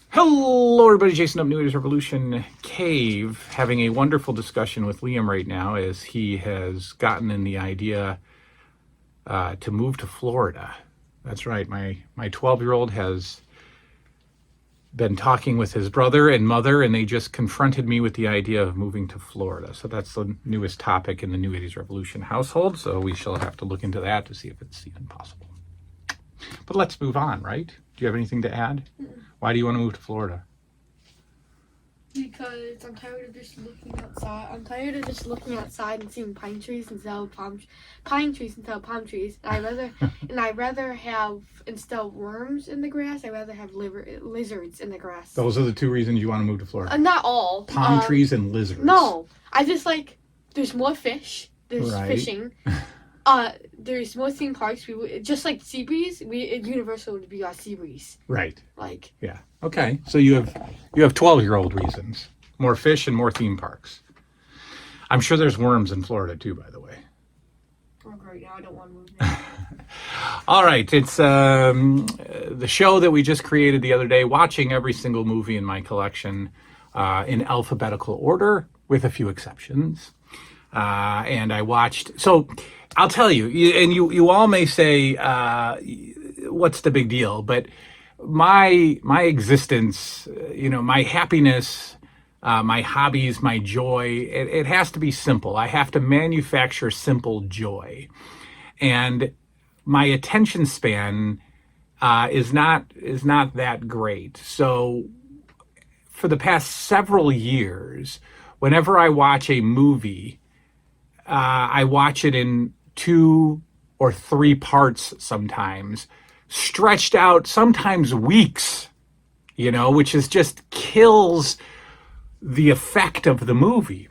Hello, everybody. Jason up, New Age Revolution Cave, having a wonderful discussion with Liam right now as he has gotten in the idea to move to Florida. That's right. My 12-year-old has been talking with his brother and mother, and they just confronted me with the idea of moving to Florida. So that's the newest topic in the New 80s Revolution household. So we shall have to look into that to see if it's even possible. But let's move on, right? Do you have anything to add? Why do you want to move to Florida? Because I'm tired of just looking outside. I'm tired of just looking outside and seeing pine trees instead of palm trees. And I rather have, instead of worms in the grass, I rather have lizards in the grass. Those are the two reasons you want to move to Florida. Not all. Palm trees and lizards. No, I just like. There's more fish. There's fishing. There's more theme parks. Just like Seabreeze. At Universal would be our Seabreeze. Right. Like. Yeah. Okay. So you have 12-year-old reasons. More fish and more theme parks. I'm sure there's worms in Florida too, by the way. Oh, great. Now I don't want to move there. All right. It's the show that we just created the other day, watching every single movie in my collection in alphabetical order, with a few exceptions. And I watched. So I'll tell you, and you all may say, what's the big deal? But my existence, my happiness, my hobbies, my joy, it has to be simple. I have to manufacture simple joy. And my attention span is not that great. So for the past several years, whenever I watch a movie, I watch it in 2 or 3 parts sometimes, stretched out sometimes weeks, which is just kills the effect of the movie.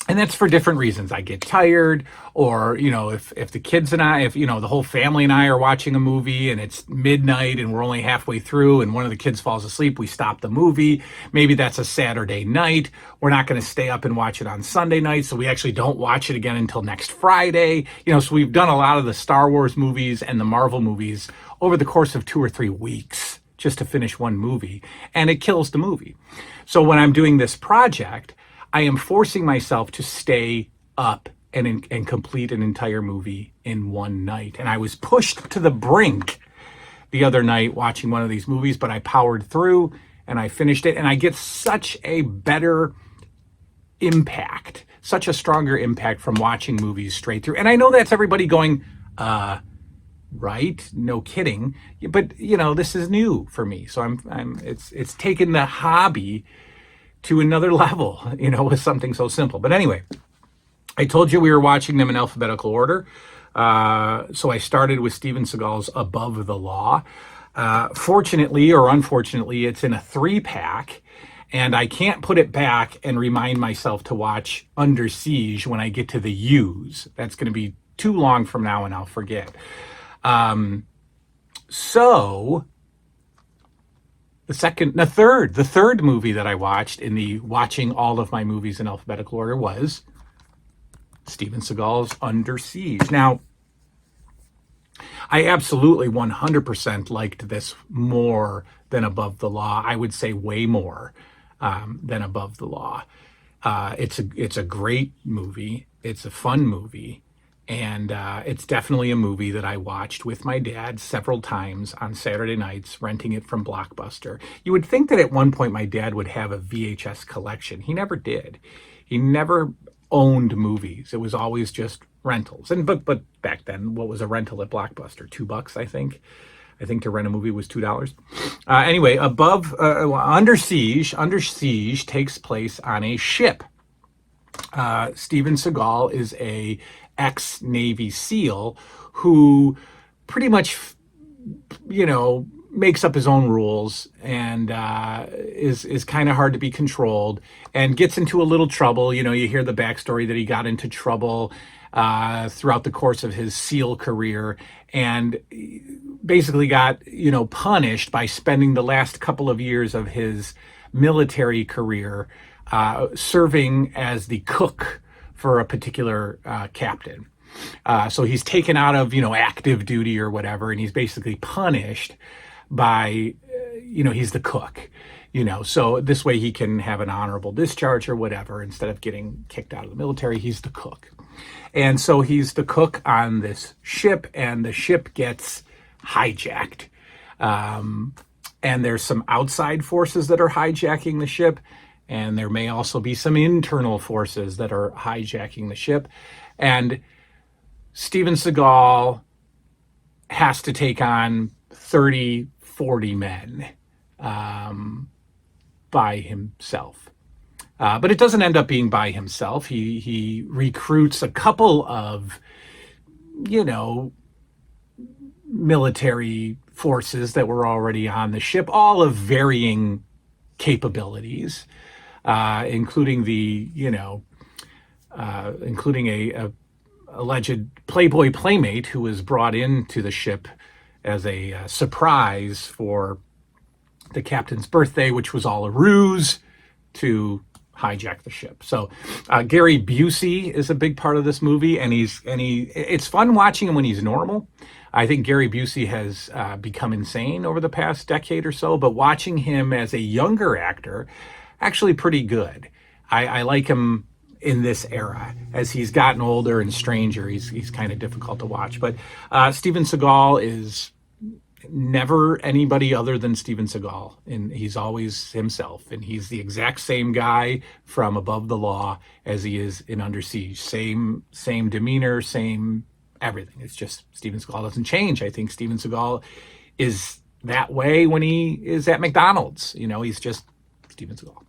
And that's for different reasons. I get tired, or, if the kids and I, the whole family and I are watching a movie and it's midnight and we're only halfway through and one of the kids falls asleep, we stop the movie. Maybe that's a Saturday night. We're not going to stay up and watch it on Sunday night, so we actually don't watch it again until next Friday. So we've done a lot of the Star Wars movies and the Marvel movies over the course of 2 or 3 weeks just to finish one movie, and it kills the movie. So when I'm doing this project, I am forcing myself to stay up and complete an entire movie in one night. And I was pushed to the brink the other night watching one of these movies, but I powered through and I finished it. And I get such a better impact, such a stronger impact from watching movies straight through. And I know that's everybody going, right? No kidding. But this is new for me. So it's taken the hobby to another level, with something so simple. But anyway, I told you we were watching them in alphabetical order. So I started with Steven Seagal's Above the Law. Fortunately or unfortunately, it's in a 3-pack, and I can't put it back and remind myself to watch Under Siege when I get to the U's. That's going to be too long from now and I'll forget. So the third movie that I watched in the watching all of my movies in alphabetical order was Steven Seagal's Under Siege. Now, I absolutely 100% liked this more than Above the Law. I would say way more than Above the Law. It's a great movie. It's a fun movie. And it's definitely a movie that I watched with my dad several times on Saturday nights, renting it from Blockbuster. You would think that at one point my dad would have a VHS collection. He never did. He never owned movies. It was always just rentals. But back then, what was a rental at Blockbuster? $2, I think. I think to rent a movie was $2. Anyway, Under Siege takes place on a ship. Steven Seagal is a ex-Navy SEAL who pretty much, makes up his own rules and is kind of hard to be controlled and gets into a little trouble. You hear the backstory that he got into trouble throughout the course of his SEAL career and basically got, punished by spending the last couple of years of his military career serving as the cook for a particular captain. So he's taken out of, active duty or whatever, and he's basically punished by, he's the cook, so this way he can have an honorable discharge or whatever. Instead of getting kicked out of the military, he's the cook. And so he's the cook on this ship, and the ship gets hijacked. And there's some outside forces that are hijacking the ship, and there may also be some internal forces that are hijacking the ship. And Steven Seagal has to take on 30, 40 men by himself. But it doesn't end up being by himself. He recruits a couple of, military forces that were already on the ship, all of varying capabilities, including including a alleged Playboy playmate who was brought into the ship as a surprise for the captain's birthday, which was all a ruse to hijack the ship. So Gary Busey is a big part of this movie, and it's fun watching him when he's normal. I think Gary Busey has become insane over the past decade or so, but watching him as a younger actor, actually pretty good. I like him in this era. As he's gotten older and stranger, he's kind of difficult to watch. But Steven Seagal is never anybody other than Steven Seagal, and he's always himself, and he's the exact same guy from Above the Law as he is in Under Siege. Same demeanor, same everything. It's just Steven Seagal doesn't change. I think Steven Seagal is that way when he is at McDonald's. He's just Steven Seagal.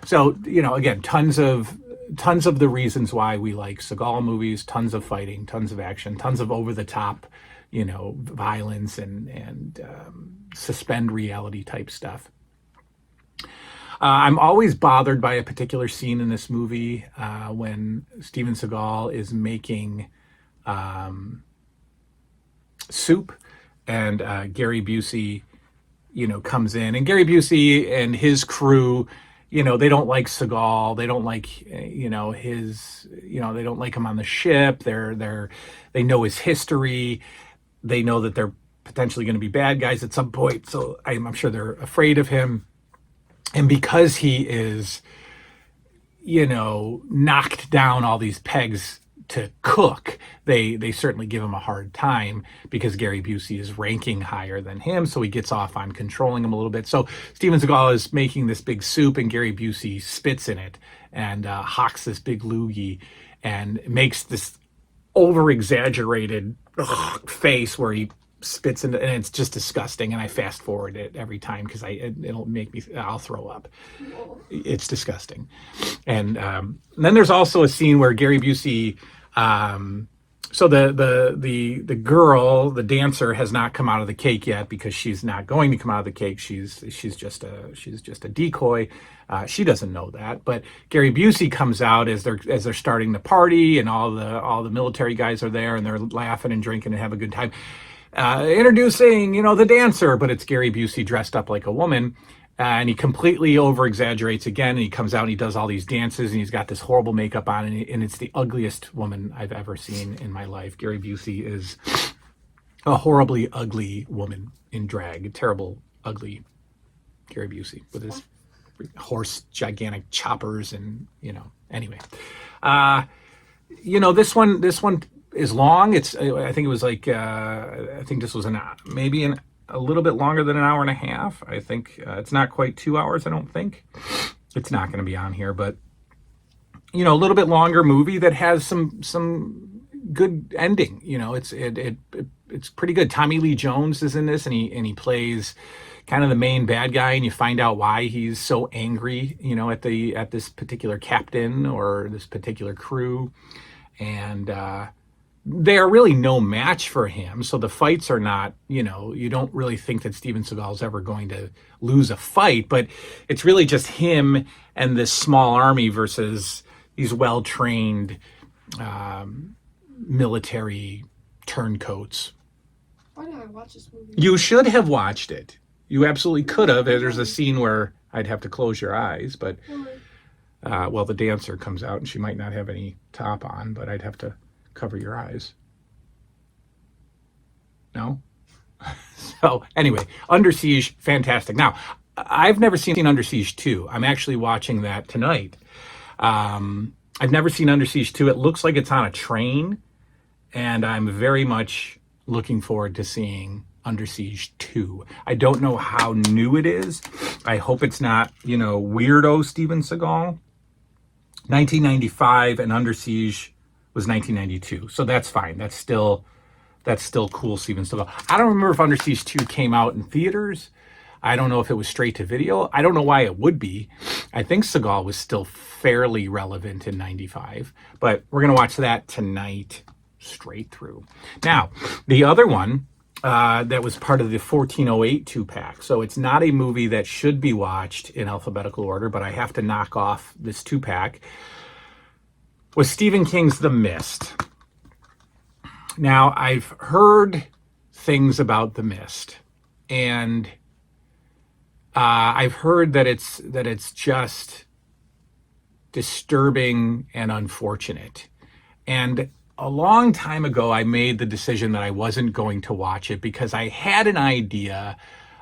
So, again, tons of the reasons why we like Seagal movies, tons of fighting, tons of action, tons of over-the-top, violence and suspend reality type stuff. I'm always bothered by a particular scene in this movie when Steven Seagal is making soup, and Gary Busey, comes in, and Gary Busey and his crew, they don't like Seagal. They don't like, his, they don't like him on the ship. They know his history. They know that they're potentially going to be bad guys at some point. So I'm sure they're afraid of him. And because he is, knocked down all these pegs to cook, they certainly give him a hard time because Gary Busey is ranking higher than him, so he gets off on controlling him a little bit. So Steven Seagal is making this big soup, and Gary Busey spits in it and hawks this big loogie and makes this over-exaggerated face where he spits in, and it's just disgusting. And I fast forward it every time because I'll throw up. It's disgusting. And then there's also a scene where Gary Busey, so the girl, the dancer, has not come out of the cake yet because she's not going to come out of the cake. She's just a decoy. She doesn't know that, but Gary Busey comes out as they're starting the party, and all the military guys are there, and they're laughing and drinking and have a good time. Introducing, the dancer, but it's Gary Busey dressed up like a woman, and he completely over exaggerates again. And he comes out and he does all these dances, and he's got this horrible makeup on, and it's the ugliest woman I've ever seen in my life. Gary Busey is a horribly ugly woman in drag, terrible, ugly Gary Busey with his horse, gigantic choppers, and anyway, this one is long. I think it was like I think this was maybe a little bit longer than an hour and a half. I think it's not quite 2 hours. I don't think it's not going to be on here, but a little bit longer movie that has some good ending. It's pretty good. Tommy Lee Jones is in this, and he plays kind of the main bad guy, and you find out why he's so angry, at this particular captain or this particular crew, and they are really no match for him. So the fights are not, you don't really think that Steven Seagal is ever going to lose a fight, but it's really just him and this small army versus these well-trained military turncoats. Why did I watch this movie? You should have watched it. You absolutely could have. There's a scene where I'd have to close your eyes, but the dancer comes out and she might not have any top on, but I'd have to cover your eyes. No? So anyway, Under Siege, fantastic. Now, I've never seen Under Siege 2. I'm actually watching that tonight. I've never seen Under Siege 2. It looks like it's on a train, and I'm very much looking forward to seeing Under Siege 2. I don't know how new it is. I hope it's not, weirdo Steven Seagal. 1995 and Under Siege was 1992. So that's fine. That's still cool Steven Seagal. I don't remember if Under Siege 2 came out in theaters. I don't know if it was straight to video. I don't know why it would be. I think Seagal was still fairly relevant in 95. But we're going to watch that tonight straight through. Now, the other one that was part of the 1408 2-pack. So it's not a movie that should be watched in alphabetical order, but I have to knock off this 2-pack, was Stephen King's The Mist. Now, I've heard things about The Mist, and I've heard that it's just disturbing and unfortunate. And a long time ago, I made the decision that I wasn't going to watch it because I had an idea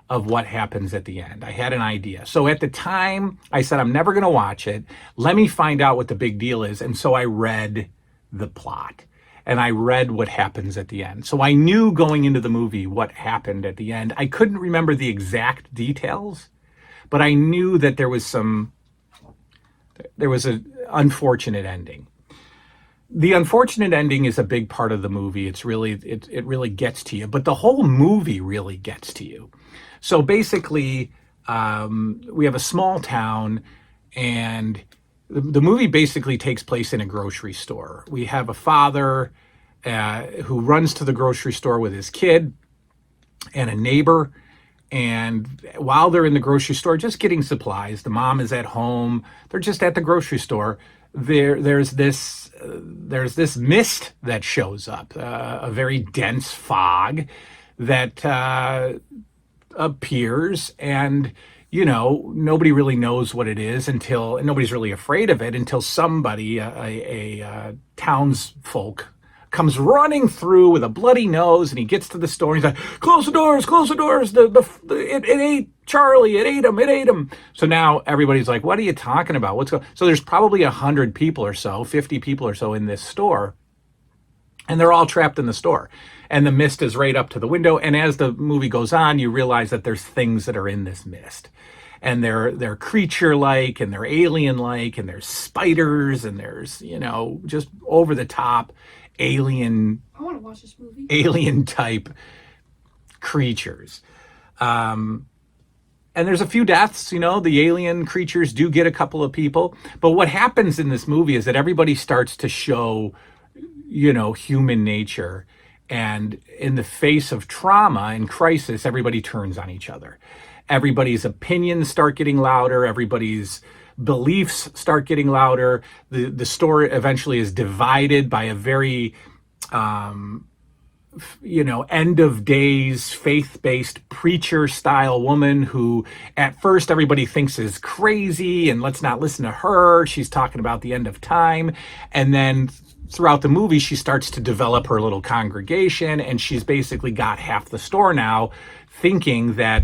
of what happens at the end. I had an idea. So at the time, I said, I'm never going to watch it. Let me find out what the big deal is. And so I read the plot. And I read what happens at the end. So I knew going into the movie what happened at the end. I couldn't remember the exact details, but I knew that there was an unfortunate ending. The unfortunate ending is a big part of the movie. It really gets to you, but the whole movie really gets to you. So basically, we have a small town, and the movie basically takes place in a grocery store. We have a father who runs to the grocery store with his kid and a neighbor. And while they're in the grocery store, just getting supplies, the mom is at home. They're just at the grocery store. There's this mist that shows up, a very dense fog that appears, and nobody really knows what it is and nobody's really afraid of it until somebody, a townsfolk, comes running through with a bloody nose, and he gets to the store and he's like, close the doors, it ate Charlie, it ate him. So now everybody's like, what are you talking about? What's going on? So there's probably 100 people or so, 50 people or so in this store, and they're all trapped in the store. And the mist is right up to the window. And as the movie goes on, you realize that there's things that are in this mist. And they're creature-like, and they're alien-like, and there's spiders, and there's, just over-the-top alien... I want to watch this movie. Alien-type creatures. And there's a few deaths, the alien creatures do get a couple of people. But what happens in this movie is that everybody starts to show, human nature. And in the face of trauma and crisis, everybody turns on each other. Everybody's opinions start getting louder. Everybody's beliefs start getting louder. The story eventually is divided by a very, end of days, faith-based preacher-style woman who at first everybody thinks is crazy and let's not listen to her. She's talking about the end of time. And then throughout the movie, she starts to develop her little congregation, and she's basically got half the store now thinking that,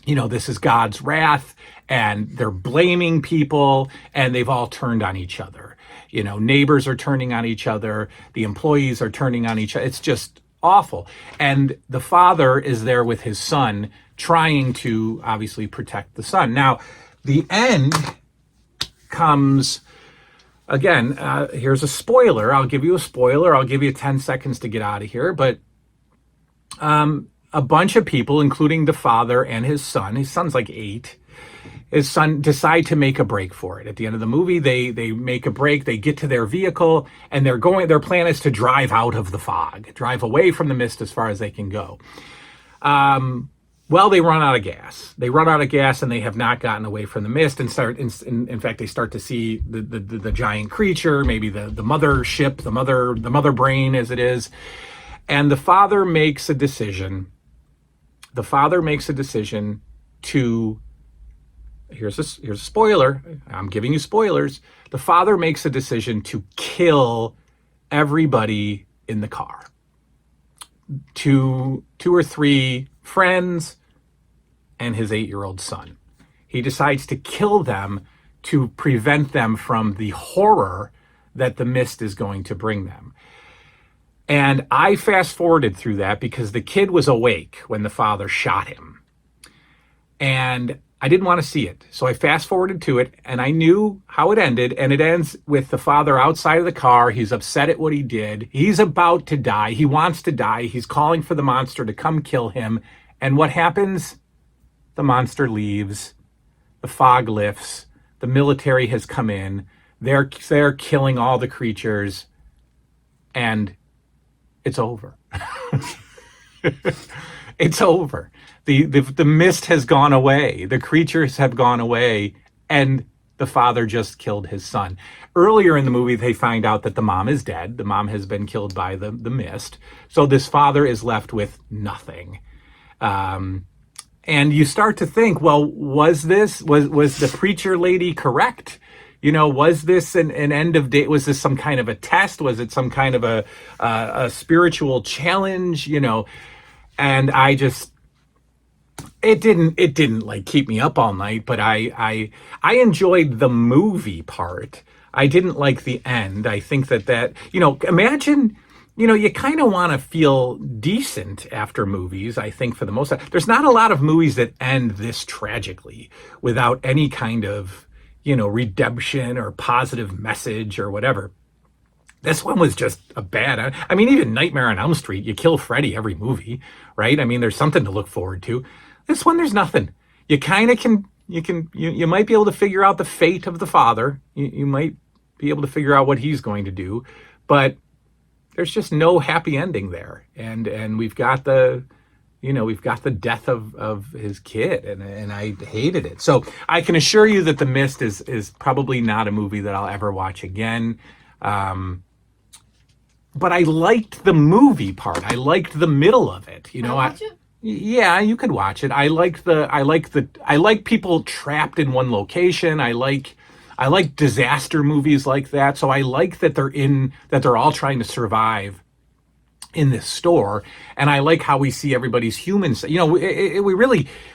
this is God's wrath, and they're blaming people, and they've all turned on each other. Neighbors are turning on each other. The employees are turning on each other. It's just awful. And the father is there with his son, trying to obviously protect the son. Now, the end comes... Again, here's a spoiler. I'll give you a spoiler. I'll give you 10 seconds to get out of here. But a bunch of people, including the father and his son's like 8, his son decide to make a break for it. At the end of the movie, they make a break. They get to their vehicle, and their plan is to drive out of the fog, drive away from the mist as far as they can go. Well, they run out of gas. And they have not gotten away from the mist, and in fact, they start to see the giant creature, maybe the mother ship, the mother brain as it is. And the father makes a decision. To, here's a spoiler. I'm giving you spoilers. The father makes a decision to kill everybody in the car. two or three friends and his 8-year-old son. He decides to kill them to prevent them from the horror that the mist is going to bring them. And I fast forwarded through that because the kid was awake when the father shot him. And I didn't want to see it. So I fast forwarded to it, and I knew how it ended. And it ends with the father outside of the car. He's upset at what he did. He's about to die. He wants to die. He's calling for the monster to come kill him. And what happens? The monster leaves. The fog lifts. The military has come in. They're killing all the creatures. And it's over. It's over. The mist has gone away. The creatures have gone away. And the father just killed his son. Earlier in the movie, they find out that the mom is dead. The mom has been killed by the mist. So this father is left with nothing. And you start to think, well, was the preacher lady correct? You know, was this an end of day? Was this some kind of a test? Was it some kind of a spiritual challenge? You know, and it didn't like keep me up all night, but I enjoyed the movie part. I didn't like the end. I think that, you know, imagine, you know, you kind of want to feel decent after movies, I think, for the most part. There's not a lot of movies that end this tragically without any kind of, you know, redemption or positive message or whatever. This one was just a bad. I mean, even Nightmare on Elm Street, you kill Freddy every movie, right? I mean, there's something to look forward to. This one, there's nothing. You kind of you might be able to figure out the fate of the father. You might be able to figure out what he's going to do, but there's just no happy ending there. And we've got the death of his kid, and I hated it. So I can assure you that The Mist is probably not a movie that I'll ever watch again. But I liked the movie part. I liked the middle of it. You know, yeah, you could watch it. I like people trapped in one location. I like disaster movies like that. So I like that they're all trying to survive in this store, and I like how we see everybody's human. You know,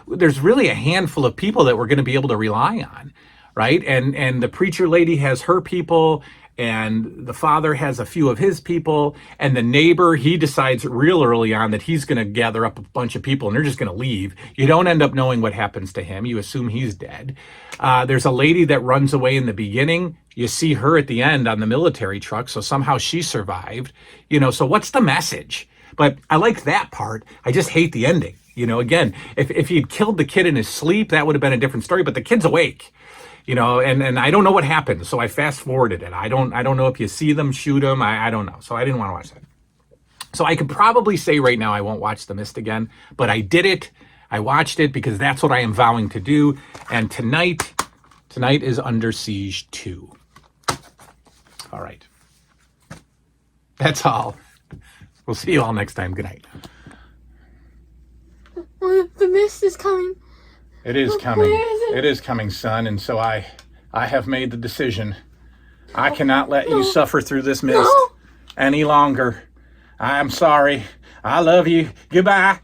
there's really a handful of people that we're going to be able to rely on, right? And the preacher lady has her people, and the father has a few of his people, and the neighbor, he decides real early on that he's going to gather up a bunch of people and they're just going to leave. You don't end up knowing what happens to him. You assume he's dead. There's a lady that runs away in the beginning. You see her at the end on the military truck, so somehow she survived. You know, so what's the message? But I like that part. I just hate the ending. You know, again, if he'd killed the kid in his sleep, that would have been a different story, but the kid's awake. You know, and I don't know what happened, so I fast forwarded it. I don't know if you see them, shoot them. I don't know, so I didn't want to watch that. So I could probably say right now I won't watch The Mist again, but I did it. I watched it because that's what I am vowing to do. And tonight is Under Siege 2. All right, that's all. We'll see you all next time. Good night. The mist is coming. It is coming. It is coming, son. And so I have made the decision. I cannot let you suffer through this mist any longer. I'm sorry. I love you. Goodbye.